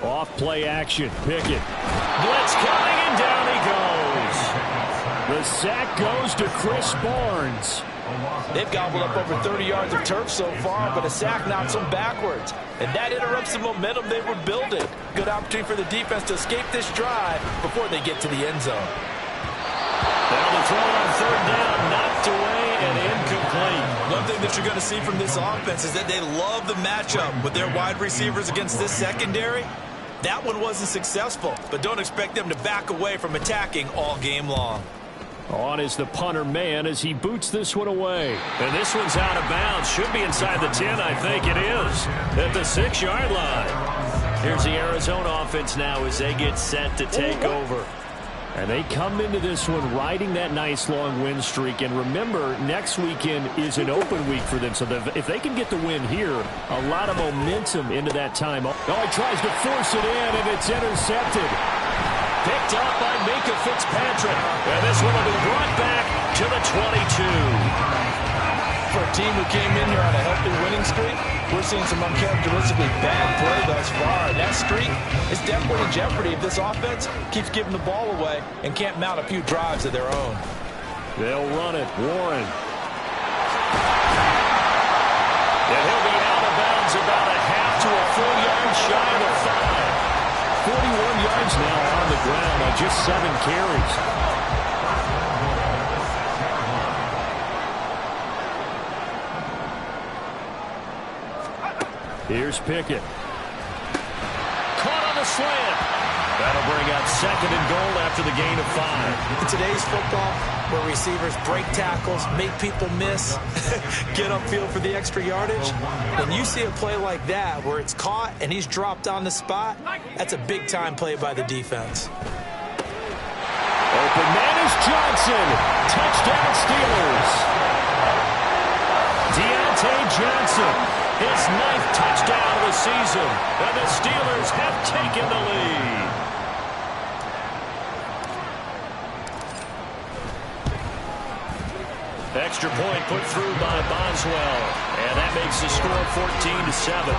Off play action. Pickett. Blitz coming, and down he goes. The sack goes to Chris Barnes. They've gobbled up over 30 yards of turf so far, but a sack knocks them backwards. And that interrupts the momentum they were building. Good opportunity for the defense to escape this drive before they get to the end zone. Now the throw on third down, knocked away and incomplete. One thing that you're going to see from this offense is that they love the matchup with their wide receivers against this secondary. That one wasn't successful, but don't expect them to back away from attacking all game long. On is the punter man as he boots this one away. And this one's out of bounds. Should be inside the 10, I think it is. At the 6-yard line. Here's the Arizona offense now as they get set to take over. And they come into this one riding that nice long win streak. And remember, next weekend is an open week for them. So if they can get the win here, a lot of momentum into that time. Oh, he tries to force it in, and it's intercepted. Picked up by Minkah Fitzpatrick. And this one will be brought back to the 22. For a team who came in here on a healthy winning streak, we're seeing some uncharacteristically bad play thus far. And that streak is definitely in jeopardy if this offense keeps giving the ball away and can't mount a few drives of their own. They'll run it. Warren. And he'll be out of bounds about a half to a full yard shy of the 5. 41 yards now on the ground on just 7 carries. Here's Pickett. Caught on the slant. That'll bring up 2nd and goal after the gain of 5. In today's football, where receivers break tackles, make people miss, get upfield for the extra yardage, when you see a play like that where it's caught and he's dropped on the spot, that's a big-time play by the defense. Open man is Johnson. Touchdown Steelers. Deontay Johnson, his 9th touchdown of the season, and the Steelers have taken the lead. Extra point put through by Boswell, and that makes the score 14-7.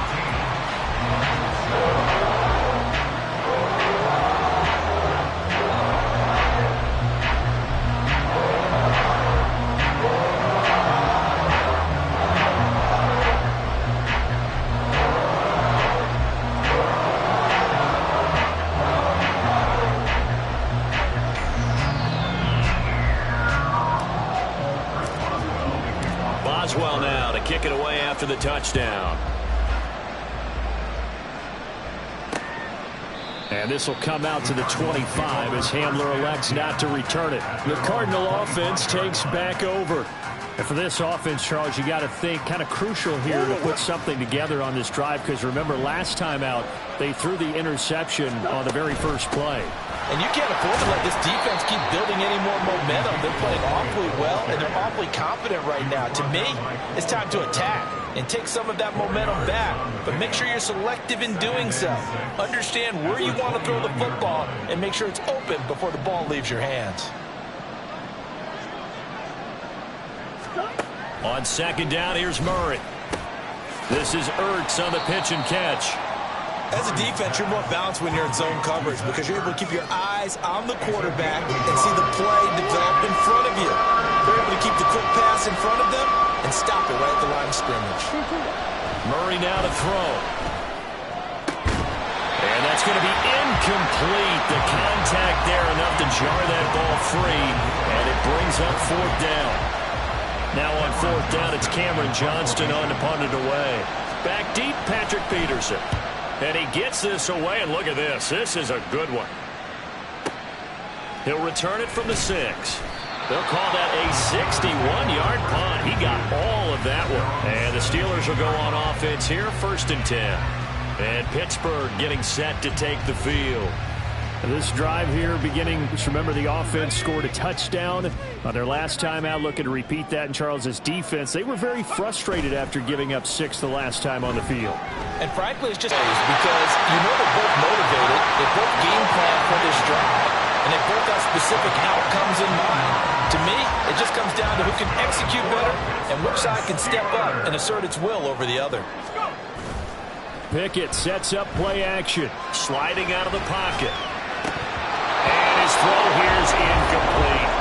Boswell now to kick it away after the touchdown. And this will come out to the 25 as Hamler elects not to return it. The Cardinal offense takes back over. And for this offense, Charles, you got to think kind of crucial here to put something together on this drive, because remember last time out they threw the interception on the very first play. And you can't afford to let this defense keep building any more momentum. They're playing awfully well, and they're awfully confident right now. To me, it's time to attack and take some of that momentum back. But make sure you're selective in doing so. Understand where you want to throw the football and make sure it's open before the ball leaves your hands. On 2nd down, here's Murray. This is Ertz on the pitch and catch. As a defense, you're more balanced when you're in zone coverage because you're able to keep your eyes on the quarterback and see the play develop in front of you. They're able to keep the quick pass in front of them and stop it right at the line of scrimmage. Murray now to throw. And that's going to be incomplete. The contact there enough to jar that ball free, and it brings up 4th down. Now on 4th down, it's Cameron Johnston on to punt it away. Back deep, Patrick Peterson. And he gets this away, and look at this. This is a good one. He'll return it from the 6. They'll call that a 61-yard punt. He got all of that one. And the Steelers will go on offense here, 1st and 10. And Pittsburgh getting set to take the field. This drive here beginning, just remember the offense scored a touchdown on their last time out. Looking to repeat that in Charles's defense. They were very frustrated after giving up 6 the last time on the field. And frankly, it's just because you know they're both motivated. They both game plan for this drive, and they both have specific outcomes in mind. To me, it just comes down to who can execute better and which side can step up and assert its will over the other. Pickett sets up play action. Sliding out of the pocket. And his throw here is incomplete.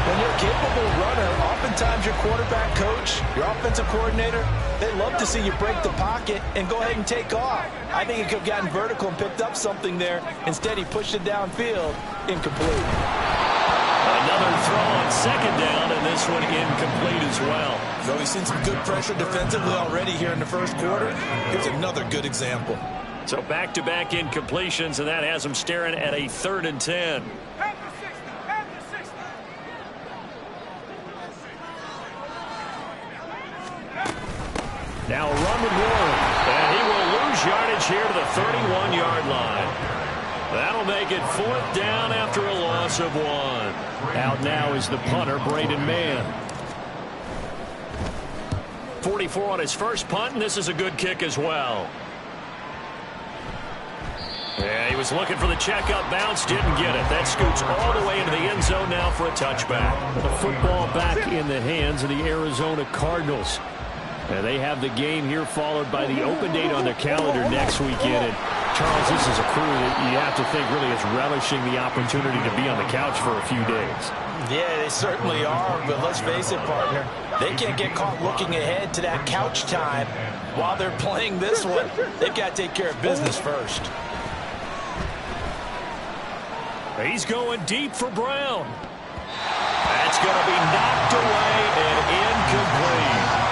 When you're a capable runner, oftentimes your quarterback coach, your offensive coordinator, they love to see you break the pocket and go ahead and take off. I think he could have gotten vertical and picked up something there. Instead, he pushed it downfield. Incomplete. Another throw on second down, and this one incomplete as well. So we've seen some good pressure defensively already here in the first quarter. Here's another good example. So back-to-back incompletions, and that has them staring at a 3rd and 10. Now a run with Warren, and he will lose yardage here to the 31-yard line. That'll make it 4th down after a loss of 1. Out now is the punter, Braden Mann. 44 on his first punt, and this is a good kick as well. Yeah, he was looking for the checkup bounce, didn't get it. That scoots all the way into the end zone now for a touchback. The football back in the hands of the Arizona Cardinals. And they have the game here followed by the open date on their calendar next weekend. And Charles, this is a crew that you have to think really is relishing the opportunity to be on the couch for a few days. Yeah, they certainly are, but let's face it, partner. They can't get caught looking ahead to that couch time while they're playing this one. They've got to take care of business first. He's going deep for Brown. That's going to be knocked away and incomplete.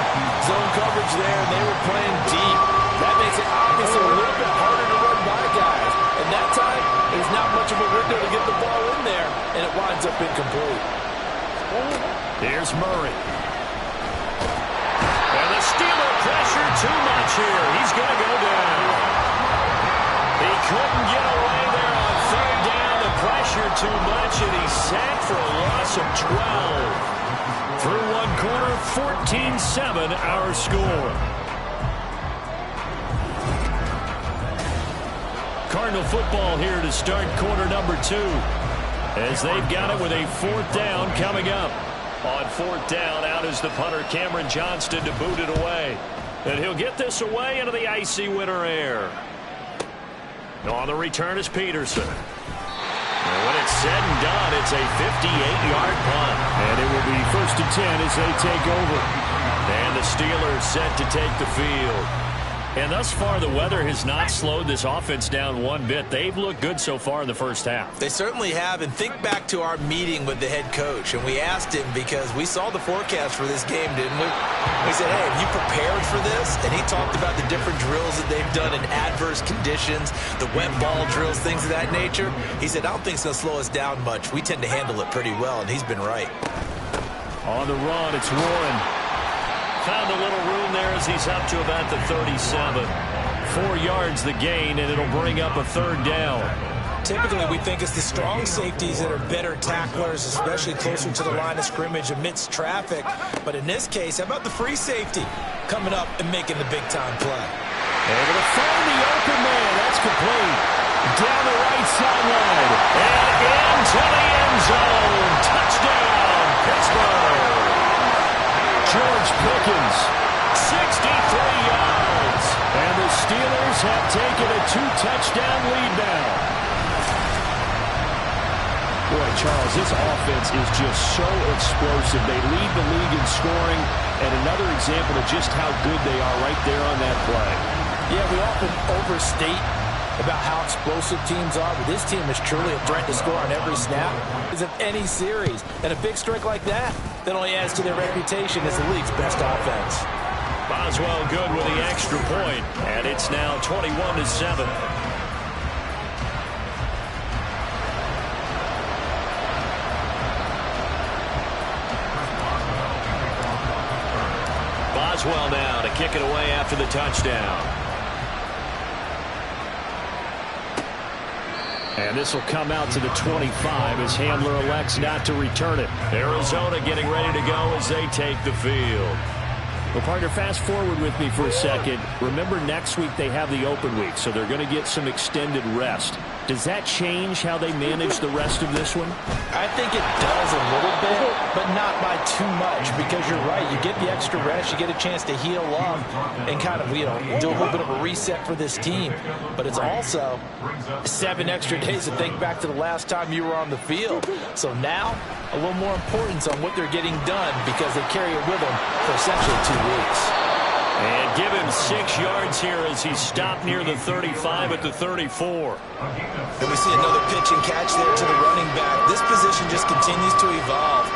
Zone coverage there, and they were playing deep. That makes it obviously a little bit harder to run by guys. And that time, there's not much of a window to get the ball in there, and it winds up incomplete. Here's Murray. And the Steeler pressure too much here. He's going to go down. He couldn't get away there on 3rd down. The pressure too much, and he's sacked for a loss of 12. Through one quarter, 14-7 our score. Cardinal football here to start quarter number 2. As they've got it with a 4th down coming up. On 4th down, out is the punter, Cameron Johnston, to boot it away. And he'll get this away into the icy winter air. On the return is Peterson. And when it's said and done, it's a 58-yard punt. And it will be 1st and 10 as they take over. And the Steelers set to take the field. And thus far, the weather has not slowed this offense down one bit. They've looked good so far in the first half. They certainly have. And think back to our meeting with the head coach. And we asked him, because we saw the forecast for this game, didn't we? We said, hey, have you prepared for this? And he talked about the different drills that they've done in adverse conditions, the wet ball drills, things of that nature. He said, I don't think it's going to slow us down much. We tend to handle it pretty well, and he's been right. On the run, it's Warren. Found a little room there as he's up to about the 37. 4 yards the gain, and it'll bring up a 3rd down. Typically, we think it's the strong safeties that are better tacklers, especially closer to the line of scrimmage amidst traffic. But in this case, how about the free safety coming up and making the big-time play? Able to find the open man. That's complete. Down the right sideline. And into the end zone. Touchdown, Pittsburgh. George Pickens, 63 yards. And the Steelers have taken a 2-touchdown lead now. Boy, Charles, this offense is just so explosive. They lead the league in scoring, and another example of just how good they are right there on that play. Yeah, we often overstate about how explosive teams are, but this team is truly a threat to score on every snap of any series. And a big strike like that only adds to their reputation as the league's best offense. Boswell good with the extra point, and it's now 21-7. Boswell now to kick it away after the touchdown. And this will come out to the 25 as Handler elects not to return it. Arizona getting ready to go as they take the field. Well, partner, fast forward with me for a second. Remember, next week they have the open week, so they're going to get some extended rest. Does that change how they manage the rest of this one? I think it does a little bit, but not by too much, because you're right. You get the extra rest, you get a chance to heal up and kind of, do a little bit of a reset for this team. But it's also 7 extra days to think back to the last time you were on the field. So now, a little more importance on what they're getting done, because they carry it with them for essentially 2 weeks. And give him 6 yards here as he's stopped near the 35 at the 34. And we see another pitch and catch there to the running back. This position just continues to evolve.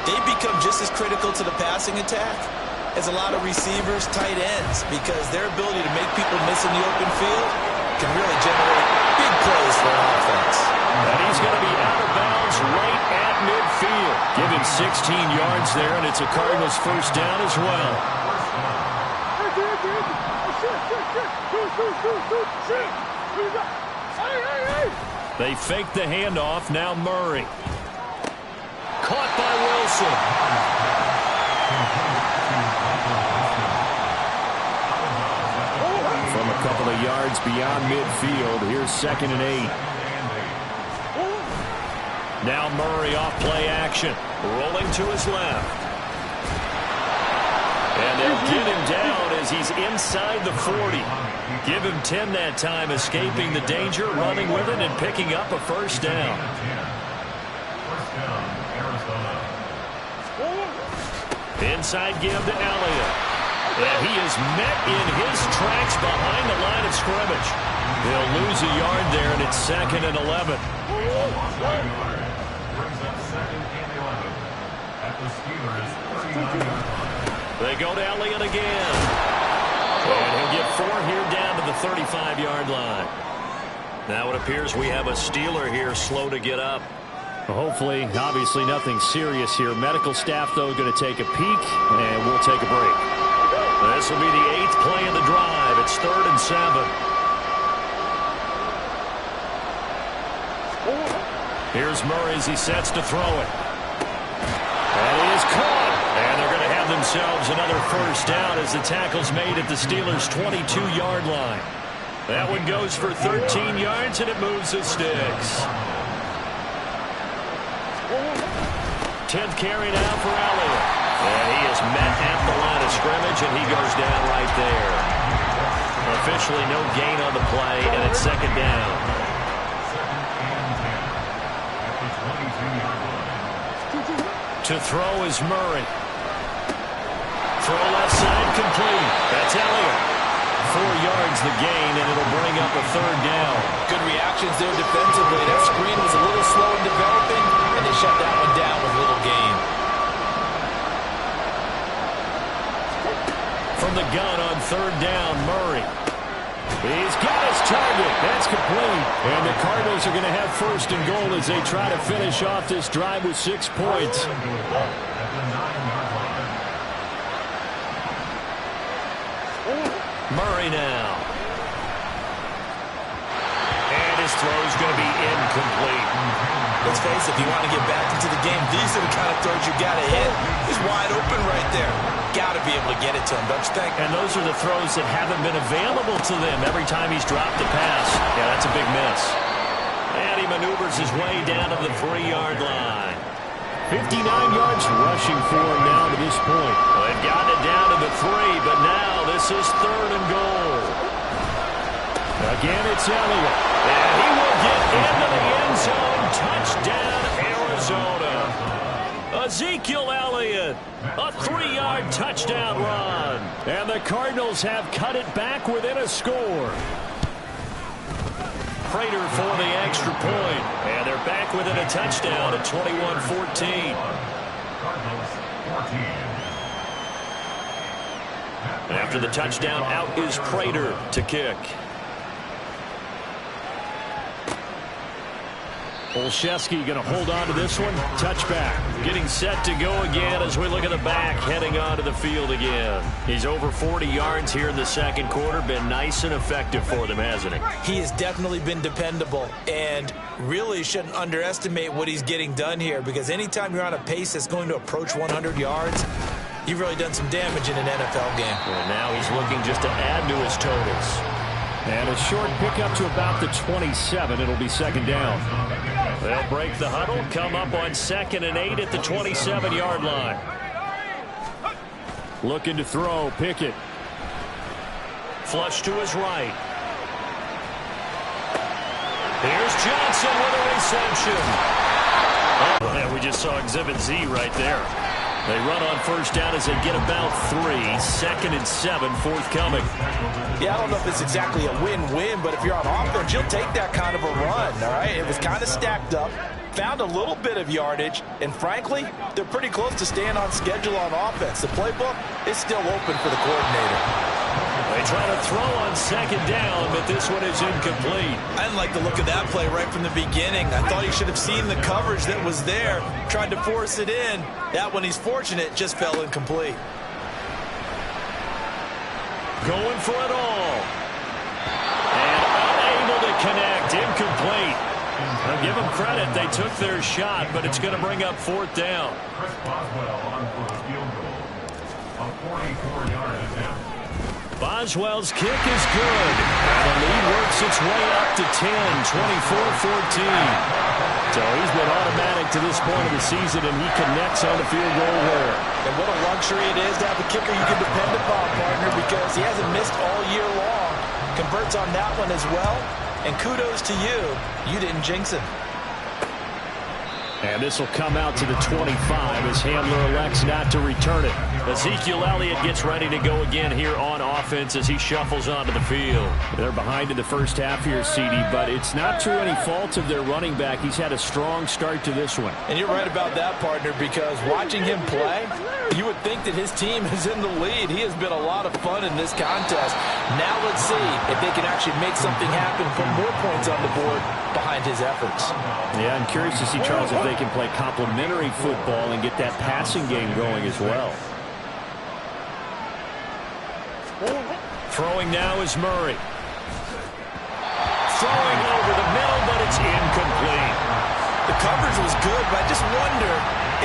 They become just as critical to the passing attack as a lot of receivers, tight ends, because their ability to make people miss in the open field can really generate big plays for an offense. And he's going to be out of bounds right at midfield. Give him 16 yards there, and it's a Cardinals first down as well. They fake the handoff. Now Murray. Caught by Wilson. From a couple of yards beyond midfield, here's 2nd and 8. Now Murray off play action. Rolling to his left. And they'll get him down as he's inside the 40. Give him 10 that time, escaping the danger, running with it, and picking up a first down. Inside give to Elliott. And he is met in his tracks behind the line of scrimmage. They'll lose a yard there, and it's 2nd and 11. They go to Elliott again. And he'll get 4 here down to the 35-yard line. Now it appears we have a Steeler here slow to get up. Hopefully, obviously nothing serious here. Medical staff, though, going to take a peek, and we'll take a break. This will be the 8th play of the drive. It's 3rd and 7. Here's Murray as he sets to throw it. And he is caught. And they're going to have themselves another first down as the tackle's made at the Steelers' 22-yard line. That one goes for 13 yards, and it moves the sticks. 10th carry now for Elliott. And he is met at the line of scrimmage, and he goes down right there. Officially no gain on the play, and it's 2nd down. To throw is Murray. Throw left side complete. That's Elliott. 4 yards the gain, and it'll bring up a 3rd down. Good reactions there defensively. That screen was a little slow in developing, and they shut that one down with little gain. From the gun on 3rd down, Murray. He's got his target. That's complete. And the Cardinals are going to have 1st and goal as they try to finish off this drive with 6 points. Murray now. And his throw's going to be incomplete. Let's face it, if you want to get back into the game, these are the kind of throws you got to hit. He's wide open right there. Got to be able to get it to him, don't you think? And those are the throws that haven't been available to them every time he's dropped a pass. Yeah, that's a big miss. And he maneuvers his way down to the 3-yard line. 59 yards rushing for him now to this point. Well, they've gotten it down to the 3, but now this is 3rd and goal. Again, it's Elliott. And he will get into the end zone. Touchdown, Arizona. Ezekiel Elliott, a 3-yard touchdown run. And the Cardinals have cut it back within a score. Prater for the extra point. And they're back within a touchdown at 21-14. After the touchdown, out is Prater to kick. Olszewski going to hold on to this one. Touchback. Getting set to go again as we look at the back heading onto the field again. He's over 40 yards here in the 2nd quarter. Been nice and effective for them, hasn't he? He has definitely been dependable, and really shouldn't underestimate what he's getting done here, because anytime you're on a pace that's going to approach 100 yards, you've really done some damage in an NFL game. And now he's looking just to add to his totals. And a short pickup to about the 27. It'll be second down. They'll break the huddle, come up on 2nd and 8 at the 27-yard line. Looking to throw, Pickett. Flush to his right. Here's Johnson with a reception. Oh, yeah, we just saw Exhibit Z right there. They run on first down as they get about 3. 2nd and 7, forthcoming. Yeah, I don't know if it's exactly a win-win, but if you're on offense, you'll take that kind of a run, all right? It was kind of stacked up, found a little bit of yardage, and frankly, they're pretty close to staying on schedule on offense. The playbook is still open for the coordinator. They try to throw on 2nd down, but this one is incomplete. I didn't like the look of that play right from the beginning. I thought he should have seen the coverage that was there, tried to force it in. That one, he's fortunate, just fell incomplete. Going for it all. And unable to connect. Incomplete. I'll give them credit. They took their shot, but it's going to bring up 4th down. Boswell's kick is good. And the lead works its way up to 10, 24-14. So he's been automatic to this point of the season, and he connects on the field goal there. And what a luxury it is to have a kicker you can depend upon, partner, because he hasn't missed all year long. Converts on that one as well. And kudos to you. You didn't jinx him. And this will come out to the 25 as Hamler elects not to return it. Ezekiel Elliott gets ready to go again here on offense as he shuffles onto the field. They're behind in the first half here, CD, but it's not through any fault of their running back. He's had a strong start to this one. And you're right about that, partner, because watching him play, you would think that his team is in the lead. He has been a lot of fun in this contest. Now let's see if they can actually make something happen, put more points on the board behind his efforts. Yeah, I'm curious to see, Charles, if they can play complementary football and get that passing game going as well. Throwing now is Murray. Throwing over the middle, but it's incomplete. The coverage was good, but I just wonder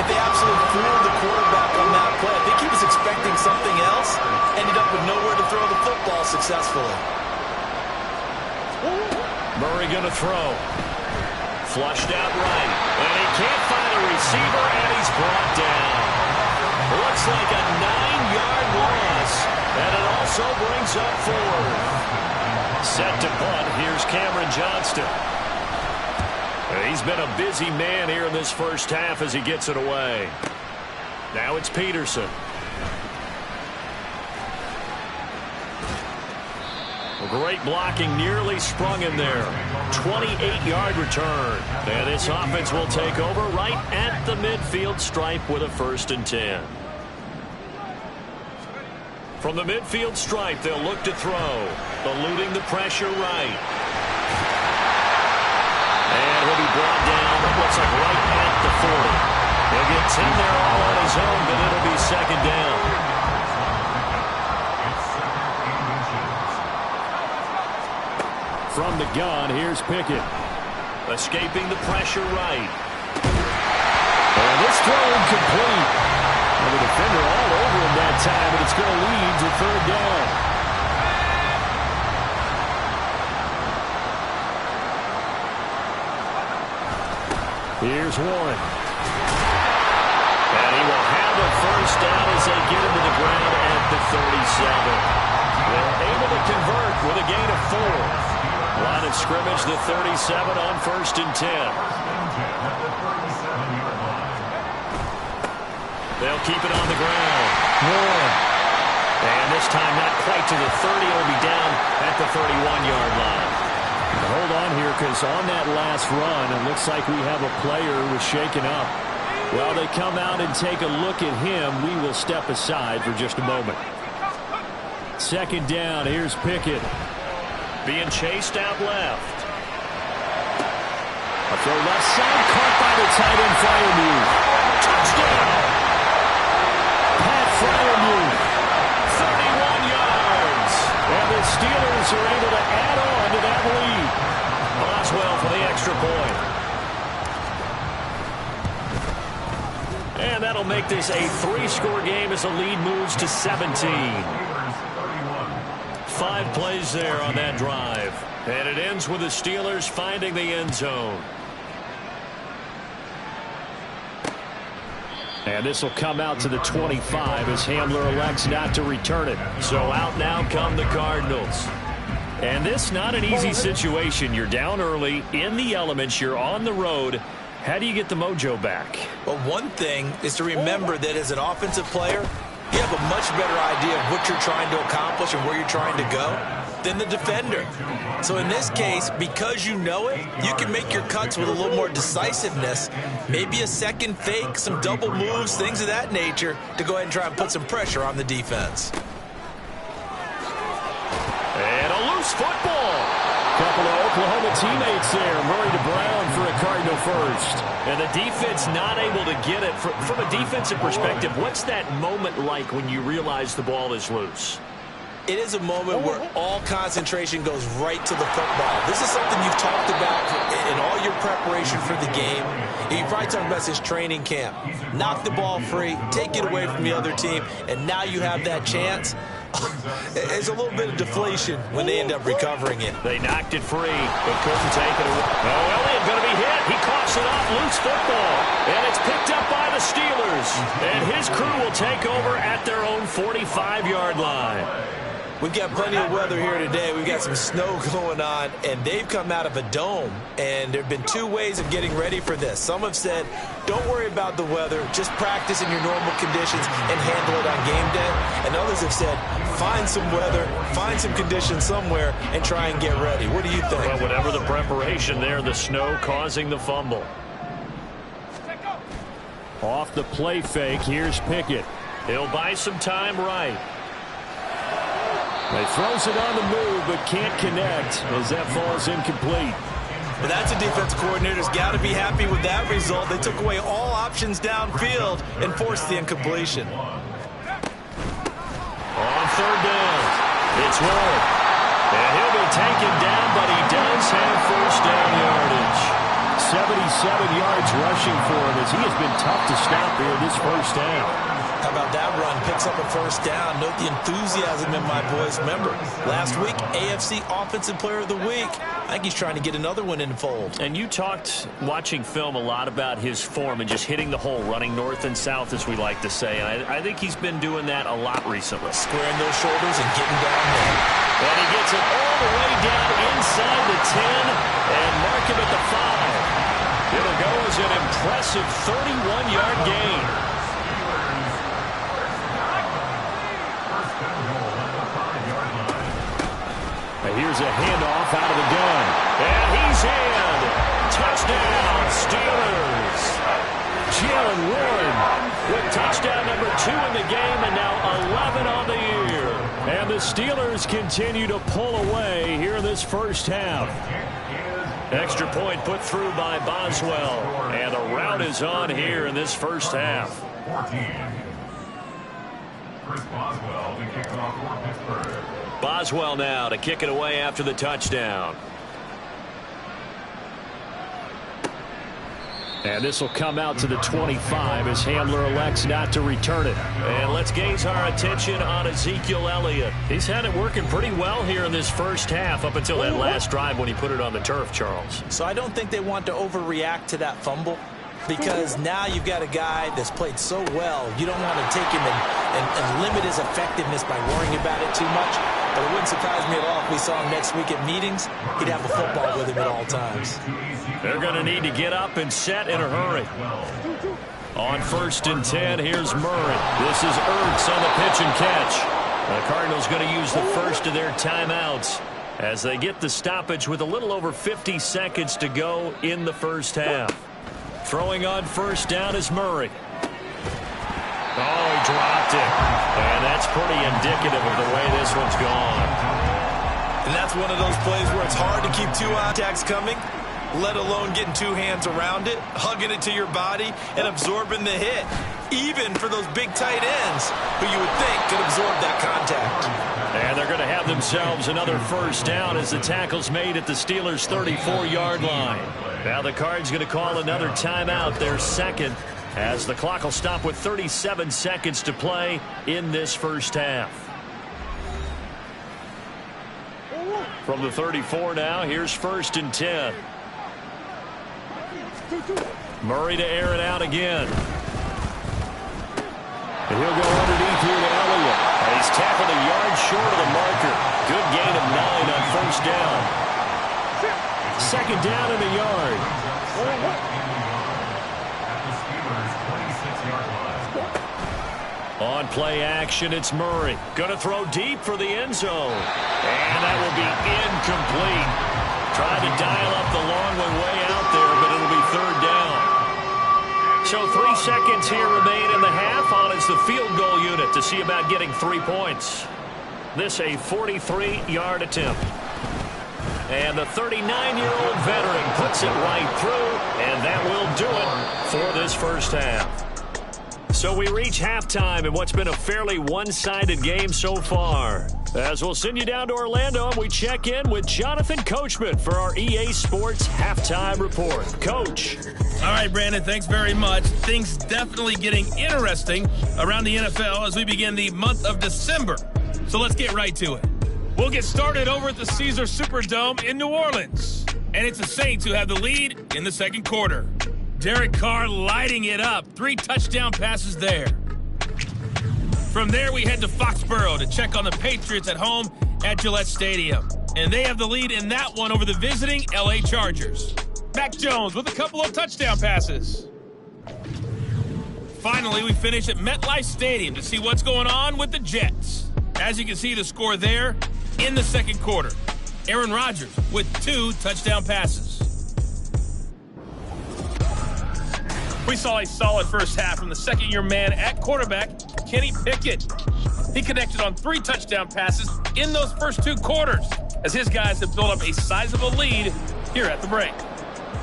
if they absolutely fooled the quarterback on that play. I think he was expecting something else, ended up with nowhere to throw the football successfully. Murray going to throw. Flushed out right. And he can't find a receiver, and he's brought down. Looks like a 9-yard loss. And it also brings up 4th. Set to punt. Here's Cameron Johnston. He's been a busy man here in this first half as he gets it away. Now it's Peterson. Great blocking, nearly sprung him there. 28-yard return. And this offense will take over right at the midfield stripe with a 1st and 10. From the midfield stripe, they'll look to throw. Eluding the pressure right. And he'll be brought down, it looks like right at the 40. He'll get 10 there all on his own, but it'll be 2nd down. From the gun, here's Pickett. Escaping the pressure right. And this throw incomplete. And the defender all over him that time, but it's going to lead to 3rd down. Here's Warren. And he will have a 1st down as they get him to the ground at the 37. They're able to convert with a gain of 4. Line of scrimmage, the 37 on 1st and 10. They'll keep it on the ground. Warren. And this time not quite to the 30. It'll be down at the 31-yard line. Hold on here, because on that last run, it looks like we have a player who was shaken up. While they come out and take a look at him, we will step aside for just a moment. 2nd down, here's Pickett. Being chased out left. A throw left side, caught by the tight end Freiermuth. Touchdown! Pat Freiermuth, 31 yards. And the Steelers are able to add on to that lead. Boswell for the extra point. And that'll make this a 3-score game as the lead moves to 17. 5 plays there on that drive. And it ends with the Steelers finding the end zone. And this will come out to the 25 as Hamler elects not to return it. So out now come the Cardinals. And this not an easy situation. You're down early, in the elements, you're on the road. How do you get the mojo back? Well, one thing is to remember that as an offensive player, you have a much better idea of what you're trying to accomplish and where you're trying to go than the defender. So in this case, because you know it, you can make your cuts with a little more decisiveness, maybe a second fake, some double moves, things of that nature, to go ahead and try and put some pressure on the defense. And a loose football. Couple of Oklahoma teammates there. Murray to Brown for a Cardinal first. And the defense not able to get it. From a defensive perspective, what's that moment like when you realize the ball is loose? It is a moment where all concentration goes right to the football. This is something you've talked about in all your preparation for the game. You've probably talked about this training camp. Knock the ball free, take it away from the other team, and now you have that chance. It's a little bit of deflation when they end up recovering it. They knocked it free, but couldn't take it away. Oh, Elliott going to be hit. He coughs it off, loose football. And it's picked up by the Steelers. And his crew will take over at their own 45-yard line. We've got plenty of weather here today. We've got some snow going on, and they've come out of a dome. And there have been 2 ways of getting ready for this. Some have said, don't worry about the weather. Just practice in your normal conditions and handle it on game day. And others have said, find some weather, find some conditions somewhere, and try and get ready. What do you think? Well, whatever the preparation there, the snow causing the fumble. Off the play fake, here's Pickett. He'll buy some time right. He throws it on the move, but can't connect as that falls incomplete. Well, that's a defense coordinator's got to be happy with that result. They took away all options downfield and forced the incompletion. On third down, it's Ward. And he'll be taken down, but he does have first down yardage. 77 yards rushing for him as he has been tough to stop here this first down. How about that run? Picks up a first down. Note the enthusiasm in my voice. Remember, last week, AFC Offensive Player of the Week. I think he's trying to get another one in the fold. And you talked, watching film, a lot about his form and just hitting the hole, running north and south, as we like to say. And I think he's been doing that a lot recently. Squaring those shoulders and getting down there. And he gets it all the way down inside the 10 and mark him at the 5. It'll go as an impressive 31-yard gain. Here's a handoff out of the gun. And he's in. Touchdown, Steelers. Jalen Warren with touchdown number 2 in the game and now 11 on the year. And the Steelers continue to pull away here in this first half. Extra point put through by Boswell. And the route is on here in this first half. 14. Chris Boswell to kick off for Pittsburgh. Boswell now to kick it away after the touchdown. And this will come out to the 25 as Hamler elects not to return it. And let's gaze our attention on Ezekiel Elliott. He's had it working pretty well here in this first half up until that last drive when he put it on the turf, Charles. So I don't think they want to overreact to that fumble, because now you've got a guy that's played so well. You don't want to take him and limit his effectiveness by worrying about it too much. But it wouldn't surprise me at all if we saw him next week at meetings. He'd have a football with him at all times. They're going to need to get up and set in a hurry. On 1st and 10, here's Murray. This is Ertz on the pitch and catch. The Cardinals going to use the first of their timeouts as they get the stoppage with a little over 50 seconds to go in the first half. Throwing on first down is Murray. Oh, he dropped it. And that's pretty indicative of the way this one's gone. And that's one of those plays where it's hard to keep 2 attacks coming, let alone getting 2 hands around it, hugging it to your body, and absorbing the hit, even for those big tight ends who you would think could absorb that contact. And they're going to have themselves another first down as the tackle's made at the Steelers' 34-yard line. Now the Cards going to call another timeout, their second, as the clock will stop with 37 seconds to play in this first half. From the 34 now, here's 1st and 10. Murray to air it out again. And he'll go underneath here to Elliott. And he's tackled a yard short of the marker. Good gain of 9 on 1st down. 2nd down in the yard. On play action, it's Murray. Going to throw deep for the end zone. And that will be incomplete. Tried to dial up the long way out there, but it'll be 3rd down. So 3 seconds here remain in the half. On is the field goal unit to see about getting 3 points. This a 43-yard attempt. And the 39-year-old veteran puts it right through, and that will do it for this first half. So we reach halftime in what's been a fairly one-sided game so far. As we'll send you down to Orlando, and we check in with Jonathan Coachman for our EA Sports Halftime Report. Coach. All right, Brandon, thanks very much. Things definitely getting interesting around the NFL as we begin the month of December. So let's get right to it. We'll get started over at the Caesars Superdome in New Orleans. And it's the Saints who have the lead in the second quarter. Derek Carr lighting it up. 3 touchdown passes there. From there, we head to Foxborough to check on the Patriots at home at Gillette Stadium. And they have the lead in that one over the visiting LA Chargers. Mac Jones with a couple of touchdown passes. Finally, we finish at MetLife Stadium to see what's going on with the Jets. As you can see, the score there in the second quarter. Aaron Rodgers with 2 touchdown passes. We saw a solid first half from the second-year man at quarterback, Kenny Pickett. He connected on 3 touchdown passes in those first 2 quarters, as his guys have built up a sizable lead here at the break.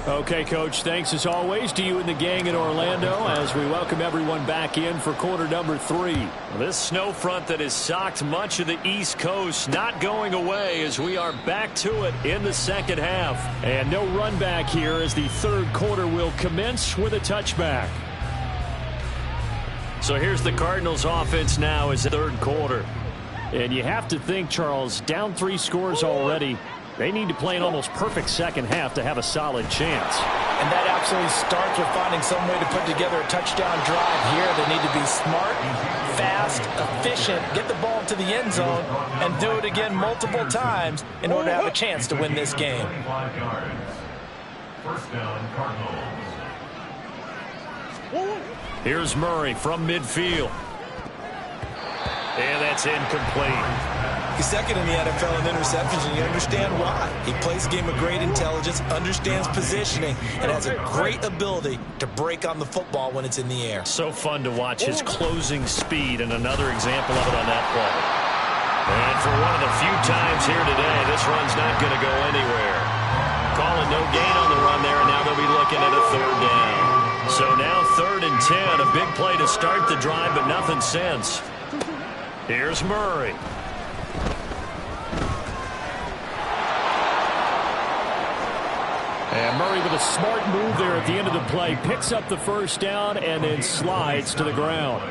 Okay, Coach, thanks as always to you and the gang in Orlando as we welcome everyone back in for quarter number 3. This snow front that has socked much of the East Coast not going away as we are back to it in the second half. And no run back here as the third quarter will commence with a touchback. So here's the Cardinals offense now as the third quarter. And you have to think, Charles, down 3 scores already. They need to play an almost perfect second half to have a solid chance. And that absolutely starts with finding some way to put together a touchdown drive here. They need to be smart, fast, efficient, get the ball to the end zone, and do it again multiple times in order to have a chance to win this game. First down, Cardinals. Here's Murray from midfield. And that's incomplete. He's second in the NFL in interceptions, and you understand why. He plays a game of great intelligence, understands positioning, and has a great ability to break on the football when it's in the air. So fun to watch his closing speed, and another example of it on that play. And for one of the few times here today, this run's not going to go anywhere. Calling no gain on the run there, and now they'll be looking at a 3rd down. So now 3rd and 10, a big play to start the drive, but nothing since. Here's Murray. And Murray with a smart move there at the end of the play. Picks up the first down and then slides to the ground.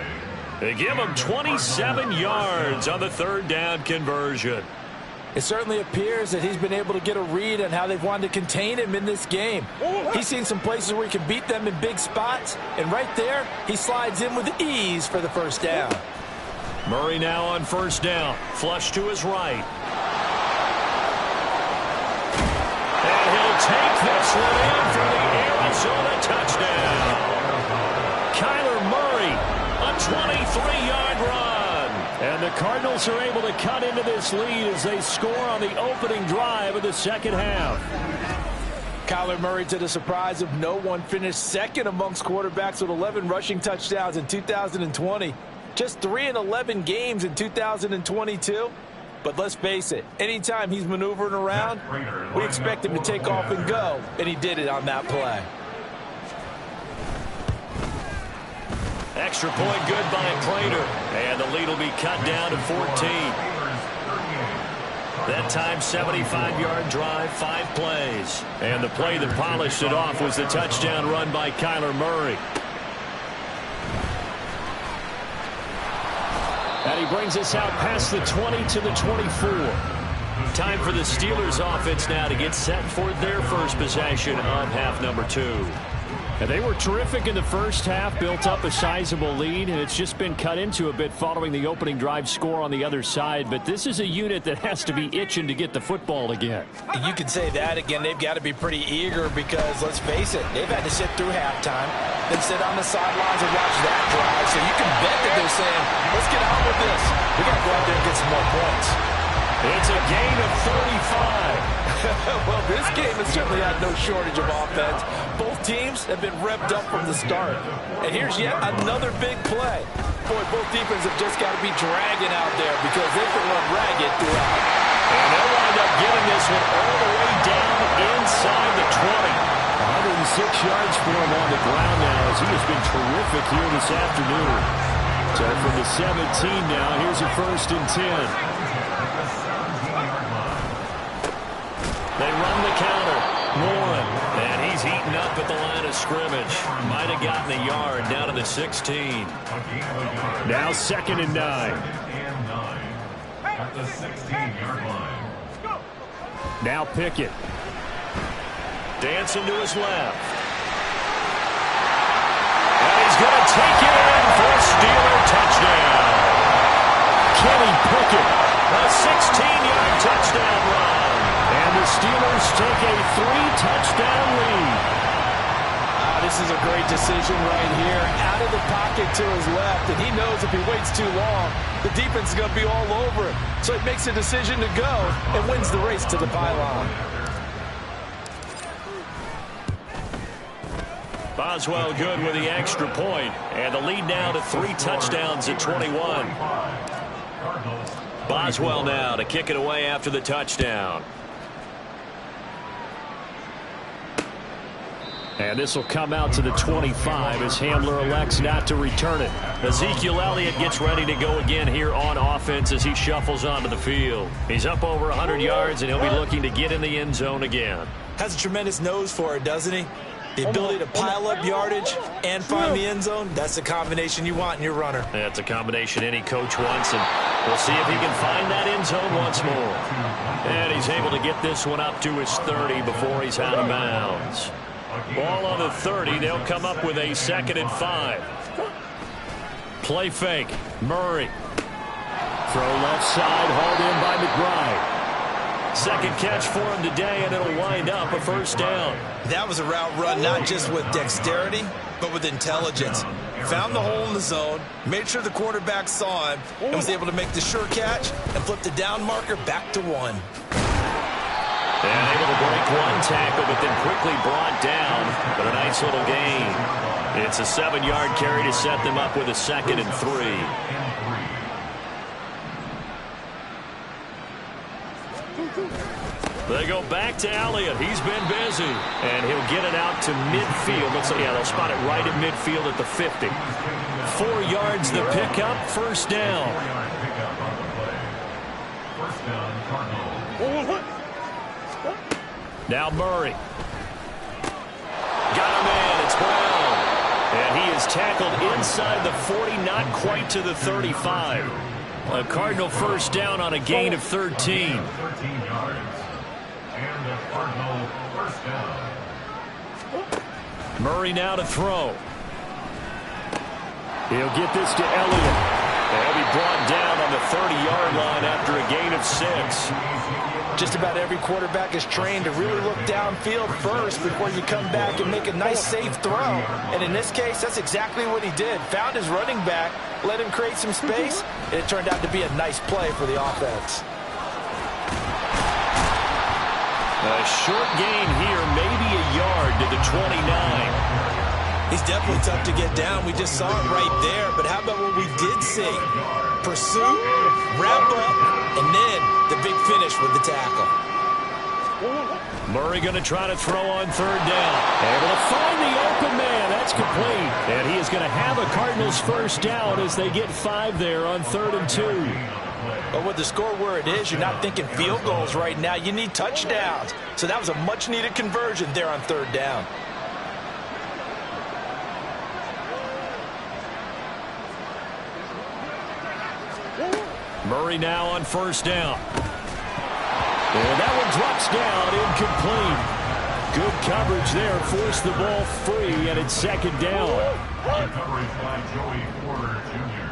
They give him 27 yards on the 3rd down conversion. It certainly appears that he's been able to get a read on how they've wanted to contain him in this game. He's seen some places where he can beat them in big spots, and right there, he slides in with ease for the first down. Murray now on 1st down. Flush to his right. And he'll take this one in for the Arizona touchdown. Kyler Murray, a 23-yard run. And the Cardinals are able to cut into this lead as they score on the opening drive of the second half. Kyler Murray, to the surprise of no one, finished second amongst quarterbacks with 11 rushing touchdowns in 2020. Just 3 in 11 games in 2022. But let's face it, anytime he's maneuvering around, we expect him to take off and go, and he did it on that play. Extra point good by Prater, and the lead will be cut down to 14. That time, 75-yard drive, 5 plays. And the play that polished it off was the touchdown run by Kyler Murray. And he brings us out past the 20 to the 24. Time for the Steelers offense now to get set for their first possession of half number 2. And they were terrific in the first half, built up a sizable lead, and it's just been cut into a bit following the opening drive score on the other side. But this is a unit that has to be itching to get the football again. You can say that again. They've got to be pretty eager because, let's face it, they've had to sit through halftime, then sit on the sidelines and watch that drive. So you can bet that they're saying, let's get on with this. We got to go out there and get some more points. It's a gain of 35. Well, this game has certainly had no shortage of offense. Both teams have been revved up from the start. And here's yet another big play. Boy, both defenses have just got to be dragging out there because they can run ragged throughout. And they'll wind up getting this one all the way down inside the 20. 106 yards for him on the ground now as he has been terrific here this afternoon. So from the 17 now, here's a 1st and 10. They run the counter. Warren. And he's heating up at the line of scrimmage. Might have gotten a yard down to the 16. Now 2nd and 9. At the 16-yard line. Now Pickett. Dancing to his left. And he's going to take it in for a Steeler touchdown. Kenny Pickett. A 16-yard touchdown run. And the Steelers take a 3-touchdown lead. This is a great decision right here. Out of the pocket to his left, and he knows if he waits too long, the defense is going to be all over him. So he makes a decision to go and wins the race to the pylon. Boswell good with the extra point, and the lead now to 3 touchdowns at 21. Boswell now to kick it away after the touchdown. And this will come out to the 25 as Hamler elects not to return it. Ezekiel Elliott gets ready to go again here on offense as he shuffles onto the field. He's up over 100 yards, and he'll be looking to get in the end zone again. Has a tremendous nose for it, doesn't he? The ability to pile up yardage and find the end zone, that's the combination you want in your runner. That's a combination any coach wants, and we'll see if he can find that end zone once more. And he's able to get this one up to his 30 before he's out of bounds. Ball on the 30. They'll come up with a 2nd and 5. Play fake. Murray. Throw left side, hauled in by McBride. Second catch for him today, and it'll wind up a 1st down. That was a route run not just with dexterity, but with intelligence. Found the hole in the zone, made sure the quarterback saw him, and was able to make the sure catch and flip the down marker back to 1. And able to break one tackle, but then quickly brought down. But a nice little gain. It's a 7-yard carry to set them up with a 2nd and 3. They go back to Elliott. He's been busy. And he'll get it out to midfield. They'll spot it right at midfield at the 50. 4 yards the pickup, 1st down. Now Murray. Got a man. It's Brown. And he is tackled inside the 40, not quite to the 35. A Cardinal 1st down on a gain of 13. 13 yards. And a Cardinal 1st down. Murray now to throw. He'll get this to Elliott. And he'll be brought down on the 30-yard line after a gain of 6. Just about every quarterback is trained to really look downfield first before you come back and make a nice, safe throw. And in this case, that's exactly what he did. Found his running back, let him create some space, and it turned out to be a nice play for the offense. A short gain here, maybe a yard to the 29. He's definitely tough to get down. We just saw it right there. But how about what we did see? Pursuit, wrap up, and then the big finish with the tackle. Murray going to try to throw on 3rd down. Able to find the open man. That's complete. And he is going to have a Cardinals 1st down as they get 5 there on 3rd and 2. But with the score where it is, you're not thinking field goals right now. You need touchdowns. So that was a much-needed conversion there on 3rd down. Murray now on 1st down. And that one drops down, incomplete. Good coverage there, forced the ball free, and it's second down. Coverage by Joey Porter Jr.